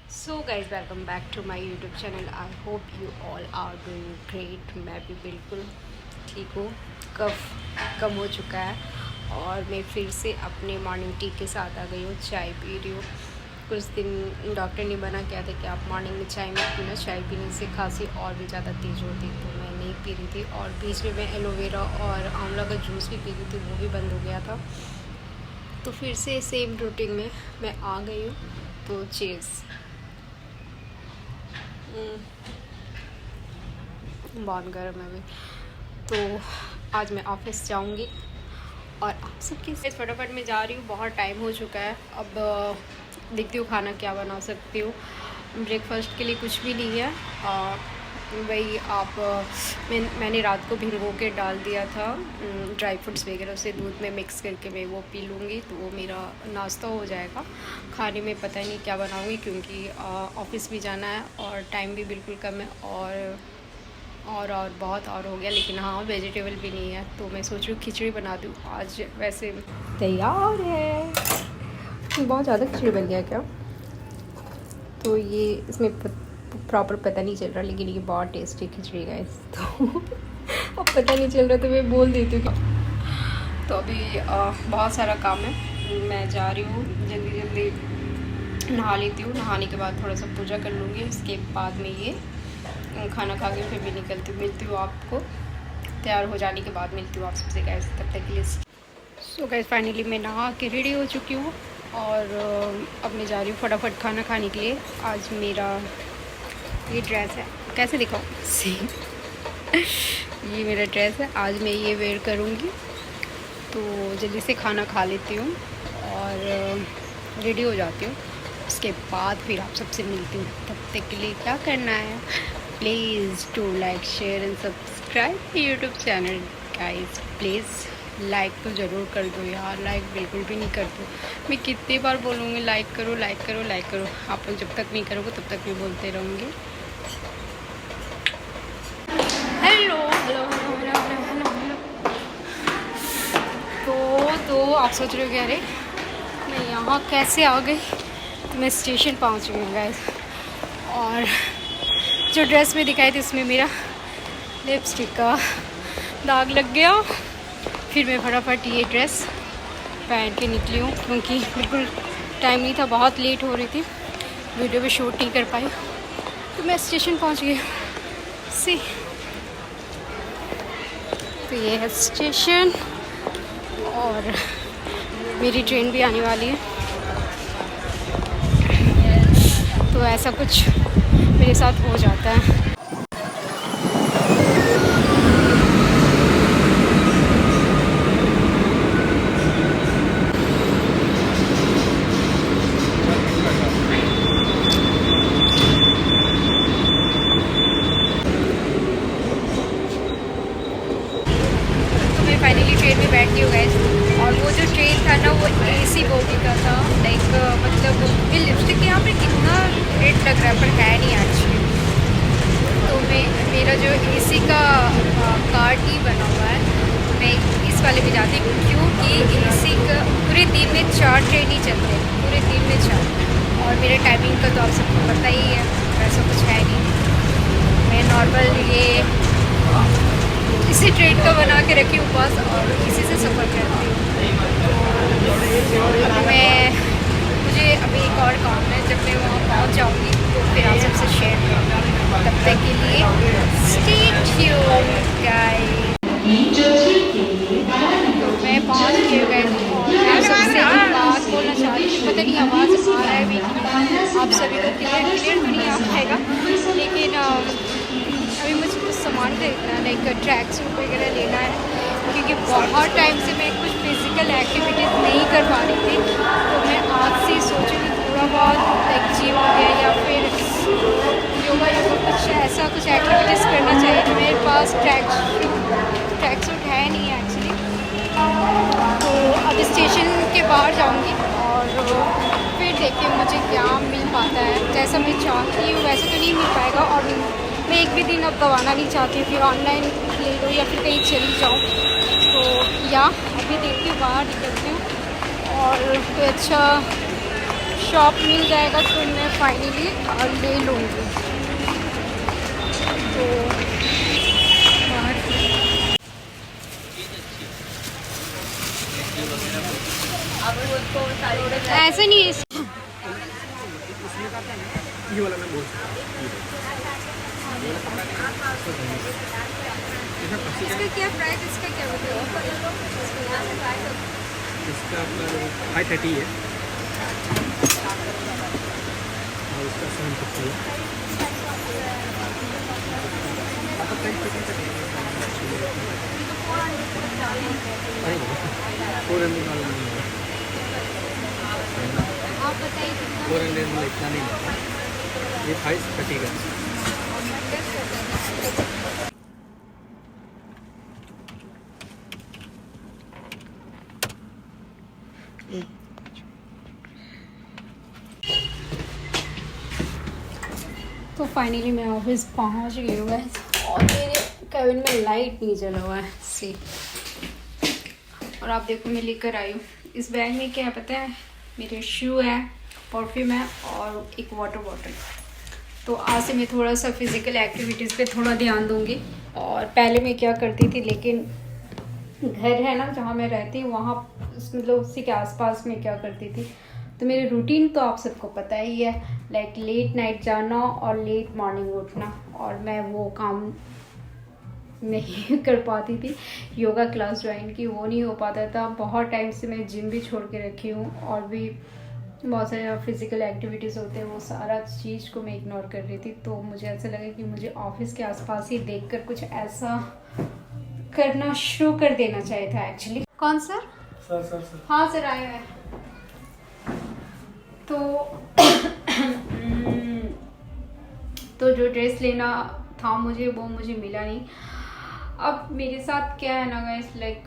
So guys welcome back to my YouTube channel. I hope you all are doing great. मैं भी बिल्कुल ठीक हूँ। कफ कम हो चुका है और मैं फिर से अपने मॉर्निंग टी के साथ आ गई हूँ। चाय पी रही हूँ। कुछ दिन डॉक्टर ने मना किया था कि आप मॉर्निंग में चाय मत पीना, चाय पीने से खांसी और भी ज़्यादा तेज़ होती, तो मैं नहीं पी रही थी। और बीच में मैं एलोवेरा और आंवला का जूस भी पी रही थी, वो भी बंद हो गया था। तो फिर से सेम रूटीन में मैं आ गई हूँ। तो चीज़ बहुत गर्म है अभी। तो आज मैं ऑफिस जाऊंगी और आप सबके साथ फटाफट में जा रही हूँ। बहुत टाइम हो चुका है। अब देखती हूँ खाना क्या बना सकती हूँ। ब्रेकफास्ट के लिए कुछ भी नहीं है। वही आप मैंने रात को भिगो के डाल दिया था ड्राई फ्रूट्स वगैरह, उसे दूध में मिक्स करके मैं वो पी लूँगी, तो वो मेरा नाश्ता हो जाएगा। खाने में पता नहीं क्या बनाऊँगी, क्योंकि ऑफिस भी जाना है और टाइम भी बिल्कुल कम है और बहुत और हो गया। लेकिन हाँ, वेजिटेबल भी नहीं है, तो मैं सोच रही हूँ खिचड़ी बना दूँ आज। वैसे तैयार है। बहुत ज़्यादा खिचड़ी बन गया क्या? तो ये इसमें प्रॉपर पता नहीं चल रहा, लेकिन ये बहुत टेस्टी खिचड़ी है। तो अब पता नहीं चल रहा तो मैं बोल देती हूँ। तो अभी बहुत सारा काम है। मैं जा रही हूँ, जल्दी जल्दी नहा लेती हूँ। नहाने के बाद थोड़ा सा पूजा कर लूँगी। उसके बाद में ये खाना खा के फिर भी मिलती हूँ आपको। तैयार हो जाने के बाद मिलती हूँ आप सबसे गाइस। तब तक के लिए सो गाइस फाइनली मैं नहा के रेडी हो चुकी हूँ और अब मैं जा रही हूँ फटाफट खाना खाने के लिए। आज मेरा ये ड्रेस है, कैसे दिखाऊँ ये मेरा ड्रेस है। आज मैं ये वेयर करूँगी। तो जल्दी से खाना खा लेती हूँ और रेडी हो जाती हूँ। उसके बाद फिर आप सबसे मिलती हूँ। तब तक के लिए क्या करना है, please do like share and subscribe YouTube channel guys. Please like तो ज़रूर कर दो यार, लाइक बिल्कुल भी नहीं करते। मैं कितनी बार बोलूँगी लाइक करो लाइक करो लाइक करो, आप लोग जब तक नहीं करोगे तब तक मैं बोलते रहूँगी। Hello hello hello hello hello hello. तो आप सोच रहे हो कि अरे मैं यहाँ कैसे आ गई। तो मैं स्टेशन पहुँच गई हूँ गाइस। और जो ड्रेस में दिखाई थी उसमें मेरा लिपस्टिक का दाग लग गया। फिर मैं फटाफट ये ड्रेस पहन के निकली हूँ, क्योंकि बिल्कुल टाइम नहीं था, बहुत लेट हो रही थी, वीडियो भी शूट नहीं कर पाई। तो मैं स्टेशन पहुँच गई सी। तो ये है स्टेशन और मेरी ट्रेन भी आने वाली है। तो ऐसा कुछ मेरे साथ हो जाता है। फाइनली ट्रेन में बैठ गई हूँ गाइस। और वो जो ट्रेन था ना, वो एसी बोगी का था। लाइक मतलब मेरी लिपस्टिक यहाँ पे कितना रेड लग रहा है, पर है नहीं एक्चुअली। तो मेरा जो एसी का कार्ड ही बना हुआ है, मैं इस वाले में जाती हूँ, क्योंकि एसी का पूरे दिन में 4 ट्रेन ही चलते हैं, पूरे दिन में 4। और मेरे टाइमिंग का तो आप सबको पता ही है, वैसा कुछ है नहीं। मैं नॉर्मल ये इसी ट्रेन का बना के रखी हूँ पास और इसी से सफ़र करती हूँ। मुझे अभी एक और काम है, जब मैं वहाँ पहुँच जाऊँगी तो फिर आप सबसे शेयर करूँगी। तब तक के लिए स्टे ट्यून्ड गाइस। मैं पहुँच गई गाइस और मैं सबसे एक बात बोलना चाहती हूँ। पता नहीं आवाज़ आ रहा है भी कि नहीं, आप सभी को क्लियर तो नहीं आ पाएगा, लेकिन अभी मुझे कुछ सामान खरीदना है, लाइक ट्रैक सूट वगैरह लेना है, क्योंकि बहुत टाइम से मैं कुछ फिज़िकल एक्टिविटीज़ नहीं कर पा रही थी। तो मैं आज से सोचूँगी थोड़ा बहुत लाइक जिम हो गया या फिर योगा कुछ ऐसा कुछ एक्टिविटीज़ करना चाहिए। तो मेरे पास ट्रैक सूट है नहीं एक्चुअली। तो अब स्टेशन के बाहर जाऊँगी और फिर देखिए मुझे क्या मिल पाता है। जैसा मैं चाहती हूँ वैसे तो नहीं मिल पाएगा, और मैं एक भी दिन अब गंवाना नहीं चाहती हूँ, फिर ऑनलाइन ले लो या फिर कहीं चली जाऊँ। तो या अभी देखती हूँ, बाहर निकलती हूँ और कोई अच्छा शॉप मिल जाएगा तो मैं फाइनली ले लूँगी। तो ऐसे नहीं है ये वाला मैं बोल इसका क्या प्राइस, इसका क्या बताओ? इसका अपना 530 है और इसका 750 है। आप बताइए कितना? 400 में इतना नहीं है, ये 530 का। तो फाइनली मैं ऑफिस पहुंच गई हूँ गाइस, और मेरे कैबिन में लाइट नहीं जला हुआ है सी। और आप देखो मैं लेकर आई हूँ इस बैग में क्या है पता है, मेरे शू है, परफ्यूम है और एक वाटर बॉटल। तो आज से मैं थोड़ा सा फिज़िकल एक्टिविटीज़ पे थोड़ा ध्यान दूंगी। और पहले मैं क्या करती थी, लेकिन घर है ना जहाँ मैं रहती हूँ वहाँ मतलब उसी के आसपास में क्या करती थी, तो मेरी रूटीन तो आप सबको पता ही है, लाइक लेट नाइट जाना और लेट मॉर्निंग उठना, और मैं वो काम नहीं कर पाती थी। योगा क्लास ज्वाइन की, वो नहीं हो पाता था। बहुत टाइम से मैं जिम भी छोड़ के रखी हूँ, और भी बहुत सारे फिज़िकल एक्टिविटीज़ होते हैं, वो सारा चीज़ को मैं इग्नोर कर रही थी। तो मुझे ऐसा लगा कि मुझे ऑफिस के आसपास ही देखकर कुछ ऐसा करना शुरू कर देना चाहिए था एक्चुअली। कौन सर? सर हाँ सर आए हैं। तो जो ड्रेस लेना था मुझे, वो मुझे मिला नहीं। अब मेरे साथ क्या है ना गाइस, लाइक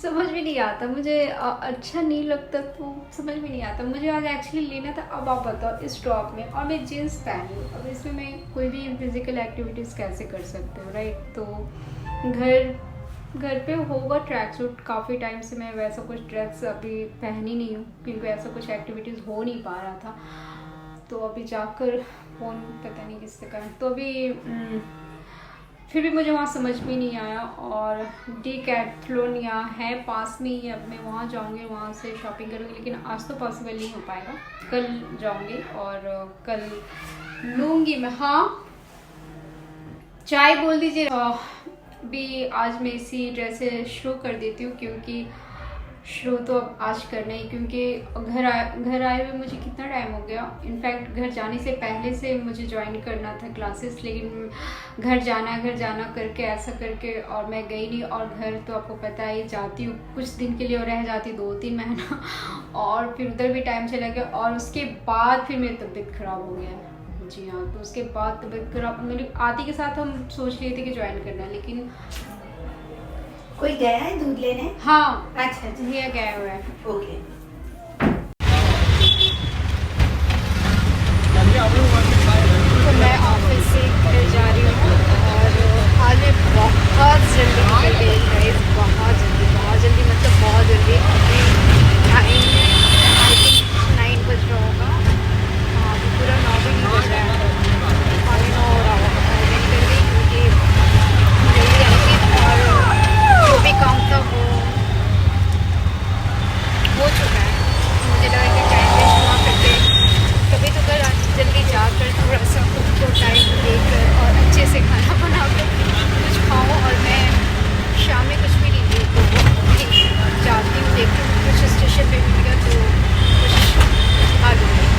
समझ में नहीं आता मुझे, अच्छा नहीं लगता तो समझ में नहीं आता। मुझे आज एक्चुअली लेना था। अब आप बताओ इस टॉप में, और मैं जीन्स पहनी हूँ, अब इसमें मैं कोई भी फिजिकल एक्टिविटीज़ कैसे कर सकते हो, राइट? तो घर पे होगा ट्रैक सूट। काफ़ी टाइम से मैं वैसा कुछ ड्रेस अभी पहनी नहीं हूँ, क्योंकि ऐसा कुछ एक्टिविटीज़ हो नहीं पा रहा था। तो अभी जाकर फ़ोन पता नहीं किससे करें, तो अभी फिर भी मुझे वहाँ समझ में नहीं आया। और डीकैथलॉन यहाँ है पास में ही, अब मैं वहाँ जाऊँगी, वहाँ से शॉपिंग करूँगी। लेकिन आज तो पॉसिबल नहीं हो पाएगा, कल जाऊँगी और कल लूँगी मैं। हाँ चाय बोल दीजिए। भी आज मैं इसी ड्रेस से शुरू कर देती हूँ, क्योंकि शुरू तो अब आज करना ही, क्योंकि घर आए हुए मुझे कितना टाइम हो गया। इनफैक्ट घर जाने से पहले से मुझे ज्वाइन करना था क्लासेस, लेकिन घर जाना करके ऐसा करके और मैं गई नहीं। और घर तो आपको पता ही, जाती हूँ कुछ दिन के लिए और रह जाती 2-3 महीना, और फिर उधर भी टाइम चला गया। और उसके बाद फिर मेरी तबीयत ख़राब हो गया। जी हाँ, तो उसके बाद तबीयत खराब, मेरी आती के साथ हम सोच लिए थे कि ज्वाइन करना, लेकिन कोई गया है दूध लेने? हाँ अच्छा भैया गया हुआ है। ओके। तो मैं ऑफिस से घर जा रही हूँ, और आज मैं बहुत जल्दी निकल गई गाइस, बहुत जल्दी मतलब बहुत जल्दी। अभी टाइम आई थिंक 9 बज रहा होगा। हाँ अभी पूरा 9 भी नहीं बज रहा है, 9 हो रहा होगा। मैं निकल गई क्योंकि जल्दी आई थी, और जो भी काम था वो हो चुका है। मुझे लगा कि टाइम वेस्ट हुआ करते, कभी तो कल जल्दी जाकर थोड़ा सा खुद को टाइम देकर और अच्छे से खाना बनाकर कुछ खाऊँ। और मैं शाम में कुछ भी नहीं दी, तो जाती हूँ, देखती हूँ कुछ स्टेशन पे मिल गया तो कुछ आ लूँगी।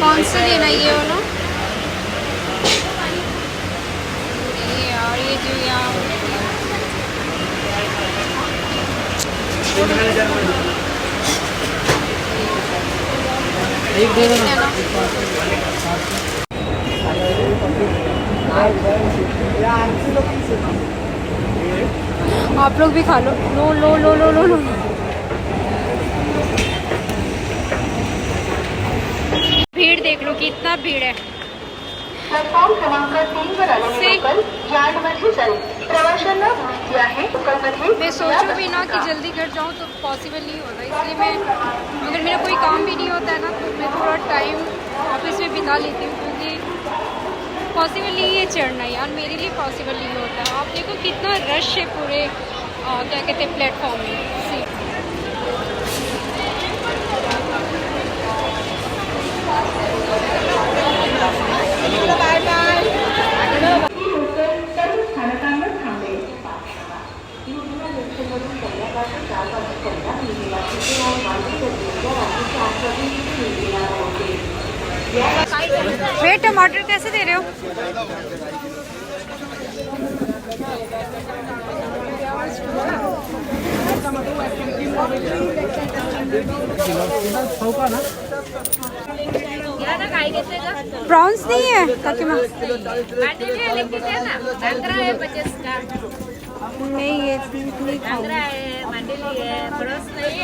कौन सा लेना ये वाला? ये यार ये जो यहाँ एक दे देना। आप लोग भी खा लो। लो लो लो लो लो लो। भीड़ देख लो कि इतना भीड़ है। प्लॅटफॉर्म क्रमांक 3 वर आलेले लोकल यार्डमध्ये जाईल. प्रवाशांना विनंती आहे लोकलमध्ये मैं सोचूं भी ना कि जल्दी घर जाऊं तो पॉसिबल नहीं होता, इसलिए मैं अगर मेरा कोई काम भी नहीं होता है ना तो मैं थोड़ा टाइम ऑफिस में बिता लेती हूँ, क्योंकि पॉसिबल नहीं है चढ़ना यार, मेरे लिए पॉसिबल नहीं होता। आप देखो कितना रश है पूरे क्या कहते हैं प्लेटफॉर्म में। सीट वे टमाटर कैसे दे रहे हो? प्रॉन्स नहीं है काकी माँ? नहीं ये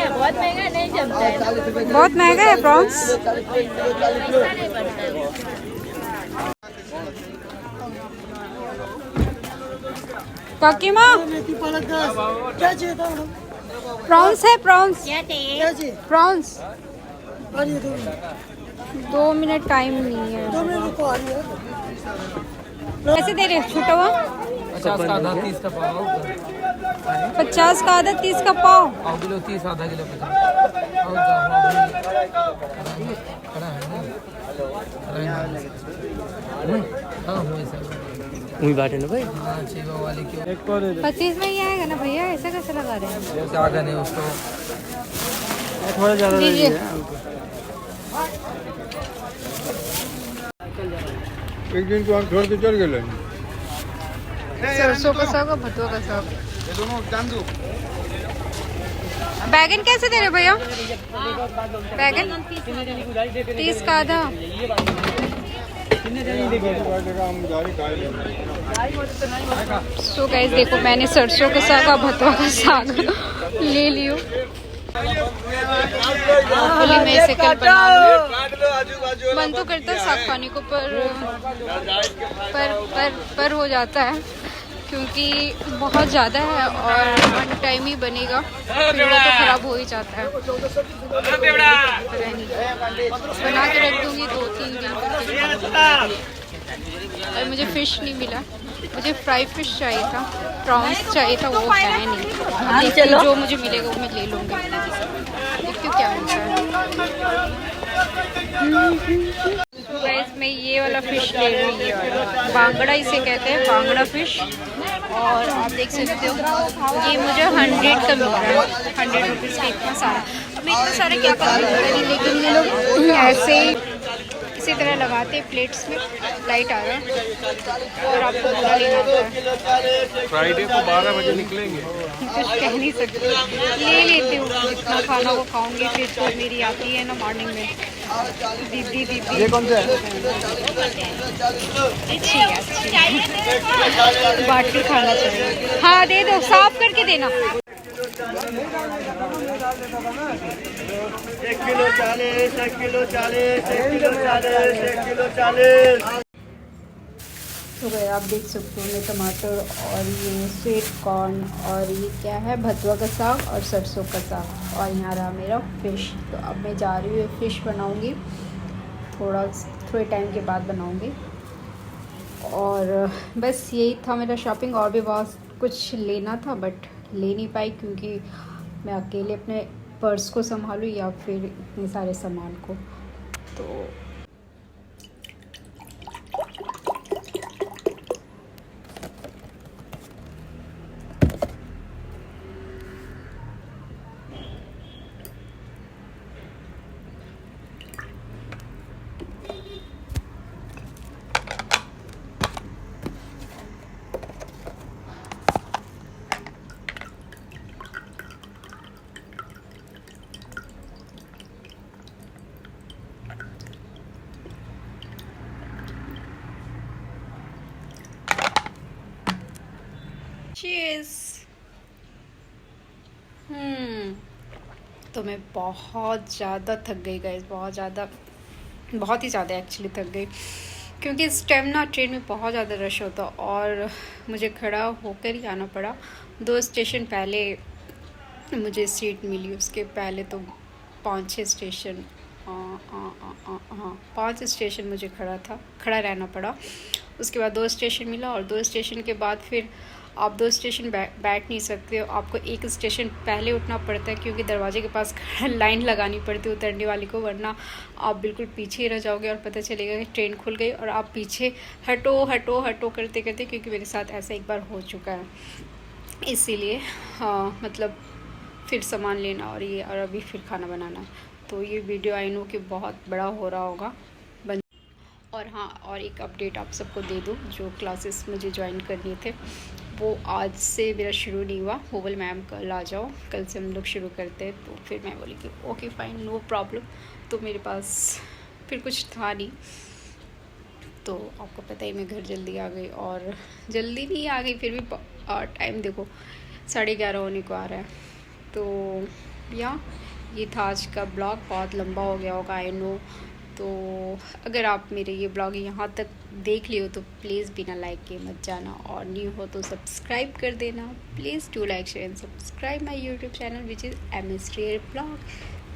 बहुत महंगा नहीं जमता है। बहुत महंगा है प्रॉन्स। काकी माँ क्या चाहिए था मैडम? प्रॉन्स है, प्रॉन्स क्या चाहिए? क्या चाहिए? प्रॉन्स। आ रही है 2 मिनट टाइम नहीं है। 2 मिनट रुको, आ रही है। कैसे दे रहे हो छूटा हुआ? 50 का आधा 30 का पाव 50 का आधा 30 का पाव। पाव किलो 30 आधा किलो 50 हाँ वही बात है ना भाई। हाँ चीवा वाले क्यों 25 में ही आएगा ना भैया, ऐसा कैसे लगा रहे हैं? जैसे आगे नहीं उसको थोड़ा ज़्यादा लीजिए। एक दिन तो हम छोड़ के चल गए। सरसों का साग और भतुआ का साग। बैगन कैसे दे रहे हो भैया? बैगन 30 का आधा। सो गाइस देखो मैंने सरसों का साग और भतुआ का साग ले लियो। मैं इसे कल बनाऊंगी। मन तो करता है साग खाने को, पर हो जाता है क्योंकि बहुत ज़्यादा है और वन टाइम ही बनेगा, फिर वो तो ख़राब हो ही जाता है। पता नहीं, बना के रख दूँगी 2-3 दिन। और मुझे फ़िश नहीं मिला, मुझे फ्राई फिश चाहिए था, प्रॉन्स चाहिए था, वो है नहीं। चलो जो मुझे मिलेगा वो मैं ले लूँगी, देखती हूँ क्या मिलता है। गाइस मैं ये वाला फ़िश ले रही हूँ, बांगड़ा इसे कहते हैं, बांगड़ा फ़िश। और आप देख सकते हो ये मुझे 100 का मिल रहा है, 100 रुपीज़ का इतना सारा। अब मैं इतना सारा क्या पता नहीं, लेकिन ये लोग ऐसे इसी तरह लगाते हैं प्लेट्स में। लाइट आ रहा है और आपको पूरा लेना होता है। फ्राइडे को 12 बजे निकलेंगे। कुछ कह नहीं सकती, ले लेती हूँ जितना खाना वो खाऊंगी। फिर तो मेरी आती है ना मॉर्निंग में दीदी ये कौन सा है? अच्छी है, अच्छी है। बांट के खाना चाहिए। हाँ दे दो, साफ करके देना। 1 किलो 40, 1 किलो 40, 1 किलो 40, 1 किलो 40। तो भाई आप देख सकते हो मैं टमाटर और ये स्वीट कॉर्न और ये क्या है भतुआ का साग और सरसों का साग, और यहाँ रहा मेरा फ़िश। तो अब मैं जा रही हूँ फ़िश बनाऊँगी, थोड़े टाइम के बाद बनाऊँगी। और बस यही था मेरा शॉपिंग, और भी बहुत कुछ लेना था बट ले नहीं पाई क्योंकि मैं अकेले अपने पर्स को संभालूँ या फिर इतने सारे सामान को। तो तो मैं बहुत ज़्यादा थक गई गाइस, बहुत ही ज़्यादा एक्चुअली थक गई, क्योंकि इस टाइम ना ट्रेन में बहुत ज़्यादा रश होता और मुझे खड़ा होकर ही आना पड़ा। 2 स्टेशन पहले मुझे सीट मिली, उसके पहले तो 5-6 स्टेशन, हाँ 5 स्टेशन मुझे खड़ा रहना पड़ा। उसके बाद 2 स्टेशन मिला और 2 स्टेशन के बाद फिर आप 2 स्टेशन बैठ नहीं सकते हो, आपको 1 स्टेशन पहले उठना पड़ता है, क्योंकि दरवाजे के पास लाइन लगानी पड़ती है उतरने वाली को, वरना आप बिल्कुल पीछे ही रह जाओगे और पता चलेगा कि ट्रेन खुल गई और आप पीछे हटो हटो हटो करते करते, क्योंकि मेरे साथ ऐसा एक बार हो चुका है। इसीलिए हाँ, मतलब फिर सामान लेना और अभी फिर खाना बनाना। तो ये वीडियो आई नो कि बहुत बड़ा हो रहा होगा और हाँ, और एक अपडेट आप सबको दे दूँ, जो क्लासेस मुझे ज्वाइन करने थे वो आज से मेरा शुरू नहीं हुआ। होवल मैम कल आ जाओ, कल से हम लोग शुरू करते हैं। तो फिर मैं बोली कि ओके फाइन, नो प्रॉब्लम। तो मेरे पास फिर कुछ था नहीं, तो आपको पता ही मैं घर जल्दी आ गई, और जल्दी नहीं आ गई फिर भी टाइम देखो 11:30 होने को आ रहा है। तो ये था आज का ब्लॉग, बहुत लंबा हो गया होगा आई नो। तो अगर आप मेरे ये ब्लॉग यहाँ तक देख लियो तो प्लीज़ बिना लाइक के मत जाना, और न्यू हो तो सब्सक्राइब कर देना। Please do like share and subscribe my YouTube channel which is mystery blog.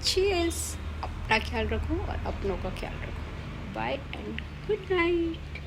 Cheers, अपना ख्याल रखो और अपनों का ख्याल रखो। Bye and good night.